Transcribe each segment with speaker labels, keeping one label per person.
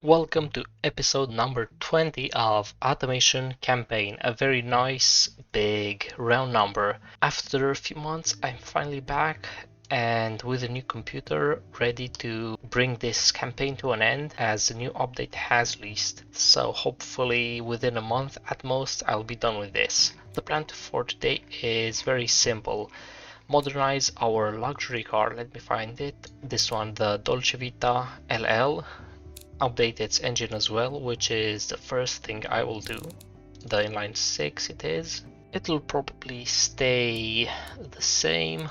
Speaker 1: Welcome to episode number 20 of Automation Campaign, a very nice, big, round number. After a few months, I'm finally back and with a new computer ready to bring this campaign to an end as the new update has released. So hopefully within a month at most, I'll be done with this. The plan for today is very simple. Modernize our luxury car. Let me find it. This one, the Dolce Vita LL. Update its engine as well, which is the first thing I will do. The inline 6 it is. It'll probably stay the same.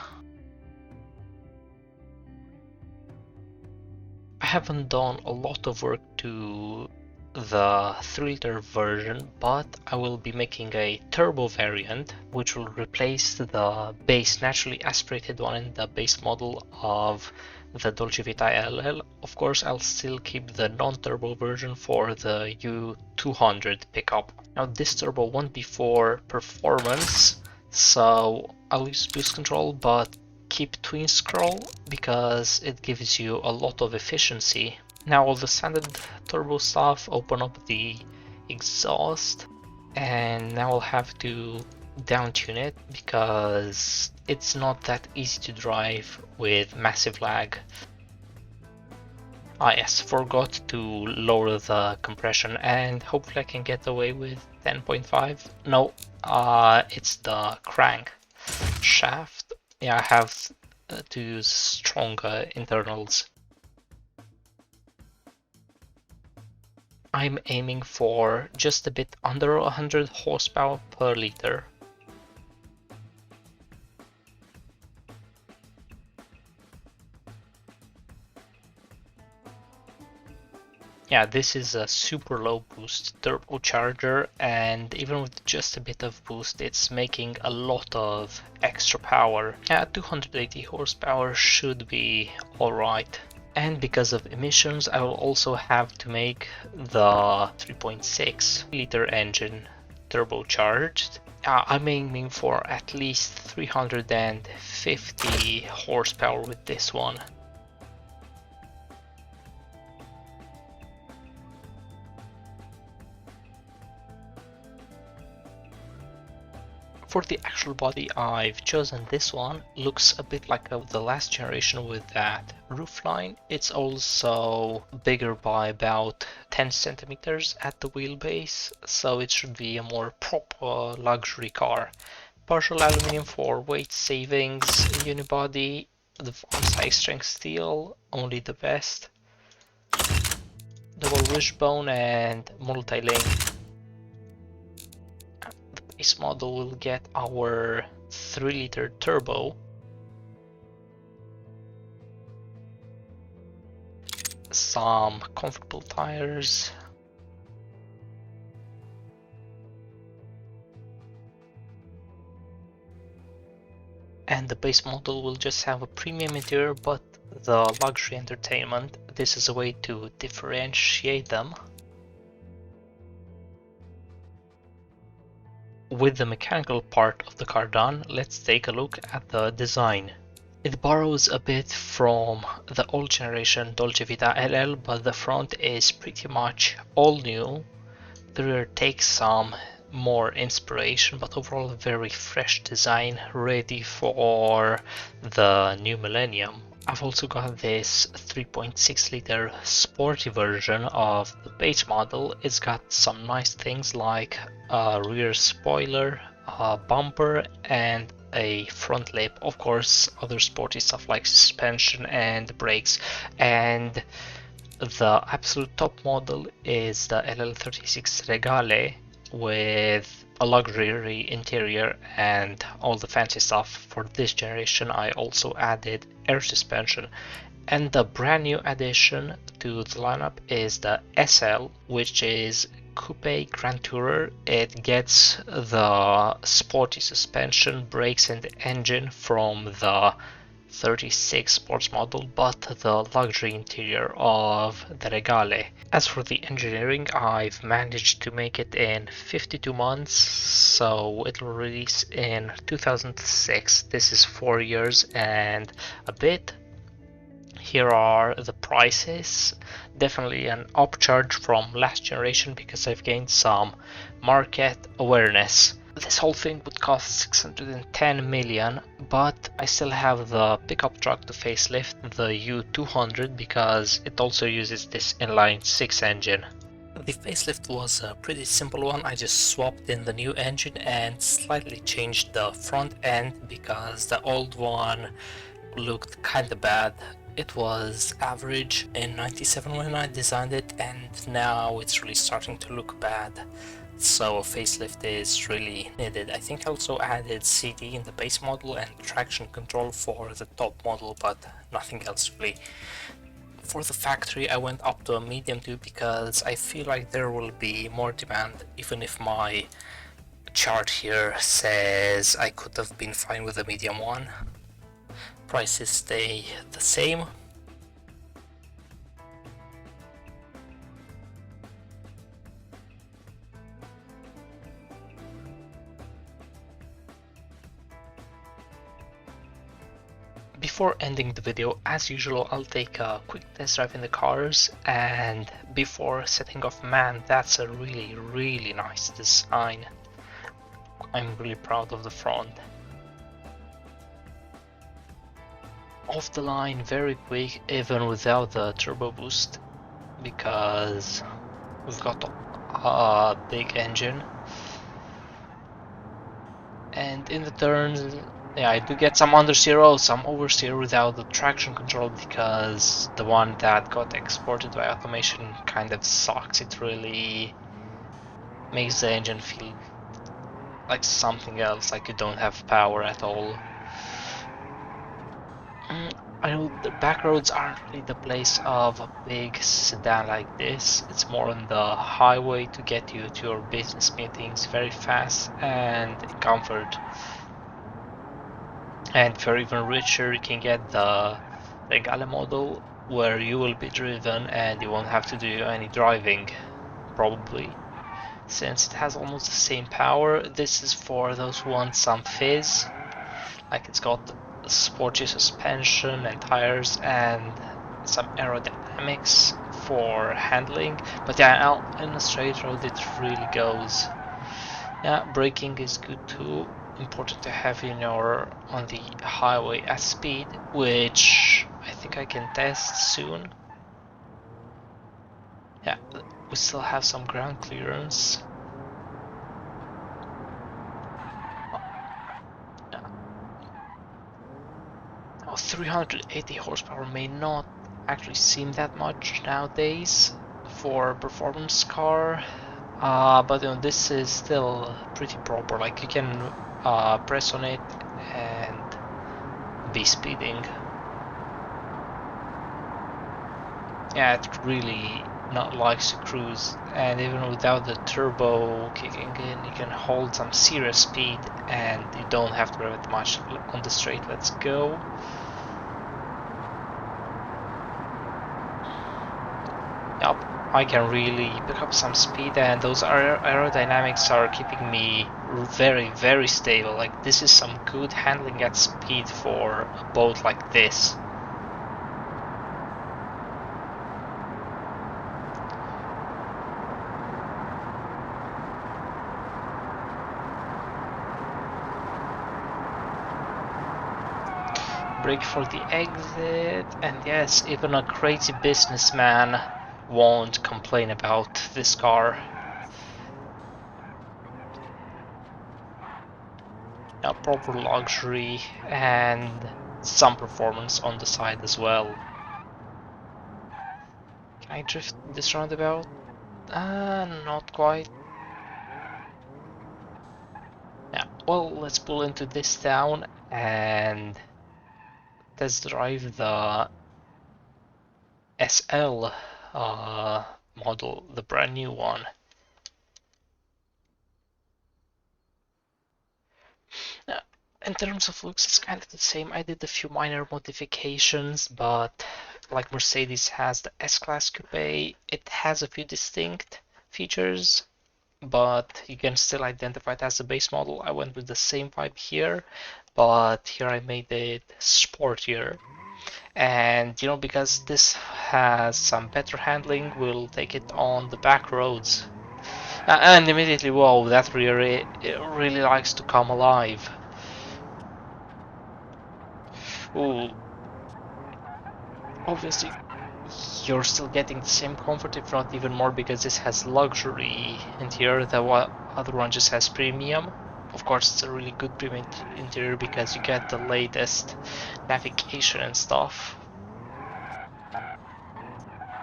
Speaker 1: I haven't done a lot of work to the 3-liter version, but I will be making a turbo variant which will replace the base naturally aspirated one in the base model of the Dolce Vita LL. Of course, I'll still keep the non-turbo version for the U200 pickup. Now this turbo won't be for performance, so I'll use boost control, but keep twin scroll because it gives you a lot of efficiency. Now all the standard turbo stuff, open up the exhaust, and now I'll have to down tune it because it's not that easy to drive with massive lag. Ah yes, forgot to lower the compression and hopefully I can get away with 10.5. No, it's the crank shaft. Yeah, I have to use stronger internals. I'm aiming for just a bit under 100 horsepower per liter. Yeah, this is a super low boost turbocharger, and even with just a bit of boost, it's making a lot of extra power. Yeah, 280 horsepower should be alright. And because of emissions, I will also have to make the 3.6 liter engine turbocharged. I'm aiming for at least 350 horsepower with this one. For the actual body, I've chosen this one. Looks a bit like the last generation with that roofline. It's also bigger by about 10 centimeters at the wheelbase, so it should be a more proper luxury car. Partial aluminum for weight savings, unibody, the high strength steel, only the best. Double wishbone and multi-link. This model will get our 3-liter turbo, some comfortable tires, and the base model will just have a premium interior but the luxury entertainment. This is a way to differentiate them. With the mechanical part of the car done, let's take a look at the design. It borrows a bit from the old generation Dolce Vita LL, but the front is pretty much all new. The rear takes some more inspiration, but overall a very fresh design, ready for the new millennium. I've also got this 3.6 liter sporty version of the base model. It's got some nice things like a rear spoiler, a bumper, and a front lip. Of course, other sporty stuff like suspension and brakes. And the absolute top model is the LL36 Regale with a luxury interior and all the fancy stuff. For this generation I also added air suspension, and the brand new addition to the lineup is the SL, which is Coupe Grand Tourer. It gets the sporty suspension, brakes and engine from the 36 sports model, but the luxury interior of the Regale. As for the engineering, I've managed to make it in 52 months, so it will release in 2006. This is 4 years and a bit. Here are the prices. Definitely an upcharge from last generation because I've gained some market awareness. This whole thing would cost 610 million, but I still have the pickup truck to facelift, the U200, because it also uses this inline 6 engine. The facelift was a pretty simple one. I just swapped in the new engine and slightly changed the front end because the old one looked kinda bad. It was average in 97 when I designed it, and now it's really starting to look bad. So a facelift is really needed. I think I also added CD in the base model and traction control for the top model, but nothing else really. For the factory I went up to a medium 2 because I feel like there will be more demand, even if my chart here says I could have been fine with a medium 1. Prices stay the same. Before ending the video, as usual, I'll take a quick test drive in the cars, and before setting off, man, that's a really nice design. I'm really proud of the front. Off the line very quick, even without the turbo boost, because we've got a big engine. And in the turns, yeah, I do get some understeer, some oversteer without the traction control, because the one that got exported by automation kind of sucks. It really makes the engine feel like something else, like you don't have power at all. I know the back roads aren't really the place of a big sedan like this. It's more on the highway to get you to your business meetings very fast and in comfort. And if you're even richer, you can get the Regale model, where you will be driven and you won't have to do any driving, probably. Since it has almost the same power, this is for those who want some fizz. Like, it's got sporty suspension and tires and some aerodynamics for handling. But yeah, in a straight road it really goes. Yeah, braking is good too. Important to have in your on the highway at speed, which I think I can test soon. Yeah, we still have some ground clearance. Oh, 380 horsepower may not actually seem that much nowadays for a performance car, but you know, this is still pretty proper. Like, you can press on it and be speeding. Yeah, it really not likes to cruise, and even without the turbo kicking in, you can hold some serious speed and you don't have to rev it much on the straight. Let's go. Yup, I can really pick up some speed, and those aerodynamics are keeping me very stable. Like, this is some good handling at speed for a boat like this. Brake for the exit, and yes, even a crazy businessman won't complain about this car. Now, proper luxury and some performance on the side as well. Can I drift this roundabout? Not quite. Yeah, well, let's pull into this town and test drive the SL model, the brand new one. In terms of looks, it's kind of the same. I did a few minor modifications, but like Mercedes has the S-Class Coupe, it has a few distinct features, but you can still identify it as the base model. I went with the same vibe here, but here I made it sportier. And because this has some better handling, we'll take it on the back roads. And immediately, whoa, that rear it really likes to come alive. Ooh, obviously you're still getting the same comfort, if not even more, because this has luxury interior. The other one just has premium. Of course, it's a really good premium interior because you get the latest navigation and stuff.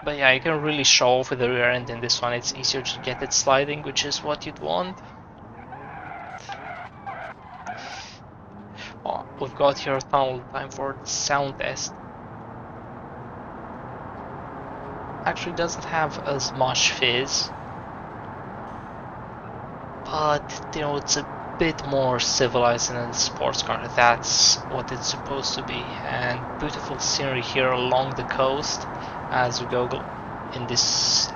Speaker 1: But yeah, you can really show off with the rear end in this one. It's easier to get it sliding, which is what you'd want. Oh, we've got here tunnel time for the sound test. Actually doesn't have as much fizz, but it's a bit more civilized than a sports car. That's what it's supposed to be. And beautiful scenery here along the coast as we go in this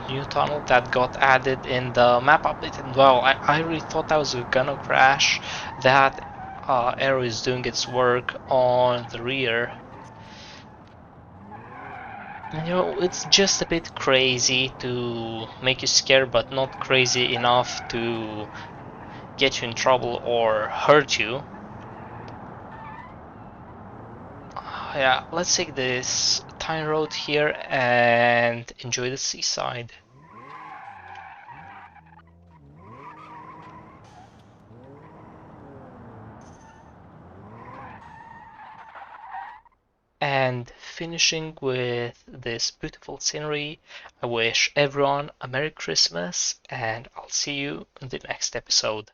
Speaker 1: new tunnel that got added in the map update. And well, I really thought I was gonna crash. That arrow is doing its work on the rear. It's just a bit crazy to make you scared, but not crazy enough to get you in trouble or hurt you. Yeah, let's take this tiny road here and enjoy the seaside. And finishing with this beautiful scenery, I wish everyone a Merry Christmas, and I'll see you in the next episode.